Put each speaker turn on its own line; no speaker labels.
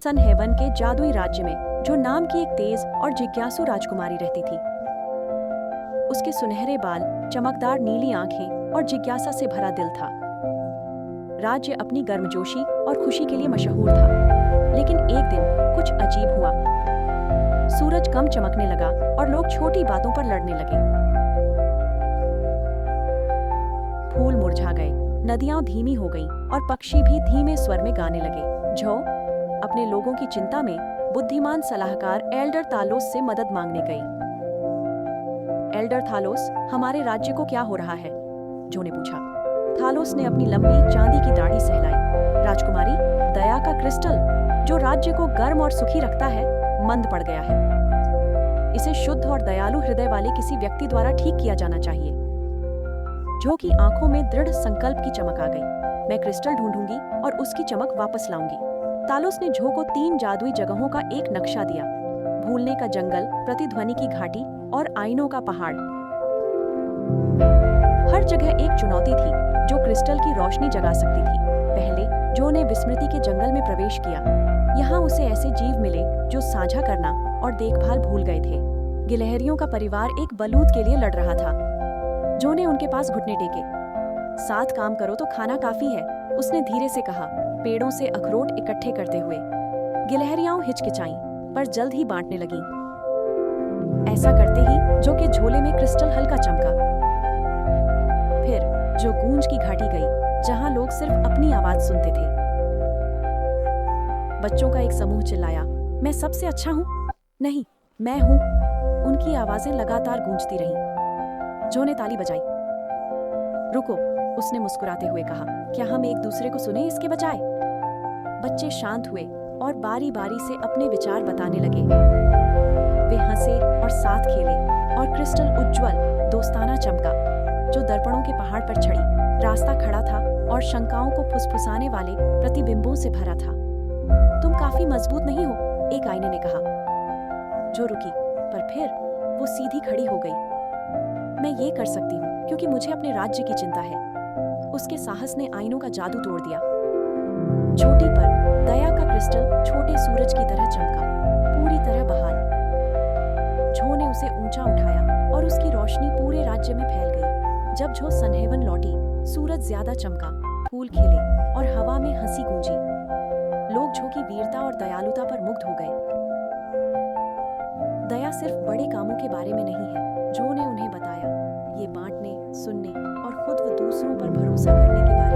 सनहेवन के जादुई राज्य में जो नाम की एक तेज और जिज्ञासु राजकुमारी रहती थी। उसके सुनहरे बाल, चमकदार नीली आंखें और जिज्ञासा से भरा दिल था। राज्य अपनी गर्मजोशी और खुशी के लिए मशहूर था, लेकिन एक दिन कुछ अजीब हुआ। सूरज कम चमकने लगा और लोग छोटी बातों पर लड़ने लगे। फूल मुरझा गए, नदियां धीमी हो गईं और पक्षी भी धीमे स्वर में गाने लगे। जो अपने लोगों की चिंता में बुद्धिमान सलाहकार एल्डर तालोस से मदद मांगने गई। एल्डर थालोस, हमारे राज्य को क्या हो रहा है? जो ने पूछा। थालोस ने अपनी लंबी चांदी की दाढ़ी सहलाई। राजकुमारी, दया का क्रिस्टल जो राज्य को गर्म और सुखी रखता है, मंद पड़ गया है। इसे शुद्ध और दयालु हृदय वाले किसी व्यक्ति द्वारा ठीक किया जाना चाहिए। जो की आंखों में दृढ़ संकल्प की चमक आ गई। मैं क्रिस्टल ढूंढूंगी और उसकी चमक वापस लाऊंगी। तालोस ने जो को 3 जादुई जगहों का एक नक्शा दिया। भूलने का जंगल, प्रतिध्वनि की घाटी और आईनों का पहाड़। हर जगह एक चुनौती थी जो क्रिस्टल की रोशनी जगा सकती थी। पहले जो ने विस्मृति के जंगल में प्रवेश किया। यहाँ उसे ऐसे जीव मिले जो साझा करना और देखभाल भूल गए थे। गिलहरियों का परिवार एक बलूत के लिए लड़ रहा था। जो ने उनके पास घुटने टेके। साथ काम करो तो खाना काफी है, उसने धीरे से कहा, पेड़ों से अखरोट इकट्ठे करते हुए। गिलहरियां हिचकिचाईं, पर जल्द ही बांटने लगीं। ऐसा करते ही जो के झोले में क्रिस्टल हल्का चमका। फिर जो गूंज की घाटी गई, जहां लोग सिर्फ अपनी आवाज सुनते थे। बच्चों का एक समूह चिल्लाया, मैं सबसे अच्छा हूं? नहीं, मैं हूं। उनकी आवाजें लगातार गूंजती रहीं। जो ने ताली बजाई। रुको, उसने मुस्कुराते हुए कहा, क्या हम एक दूसरे को सुने इसके बजाय? बच्चे शांत हुए और बारी बारी से अपने विचार बताने लगे। वे हंसे और साथ खेले और क्रिस्टल उज्जवल, दोस्ताना चमका जो दर्पणों के पहाड़ पर चढ़ी रास्ता खड़ा था और शंकाओं को फुसफुसाने वाले प्रतिबिंबों से भरा था। तुम काफी मजबूत नहीं हो, एक आईने ने कहा। जो रुकी, पर फिर वो सीधी खड़ी हो गई। मैं ये कर सकती हूँ क्योंकि मुझे अपने राज्य की चिंता है। उसके साहस ने आईनों का जादू तोड़ दिया। छोटी पर दया का क्रिस्टल छोटे सूरज की तरह चमका, पूरी तरह बहाल। जो ने उसे ऊंचा उठाया और उसकी रोशनी पूरे राज्य में फैल गई। जब जो सनहेवन लौटी, सूरज ज्यादा चमका, फूल खिले और हवा में हंसी गूंजी। लोग जो की वीरता और दयालुता पर मुग्ध हो गए। दया सिर्फ बड़े कामों के बारे में नहीं है, जो ने उन्हें बताया। ये बांटने, सुनने और खुद व दूसरों पर भरोसा करने के बारे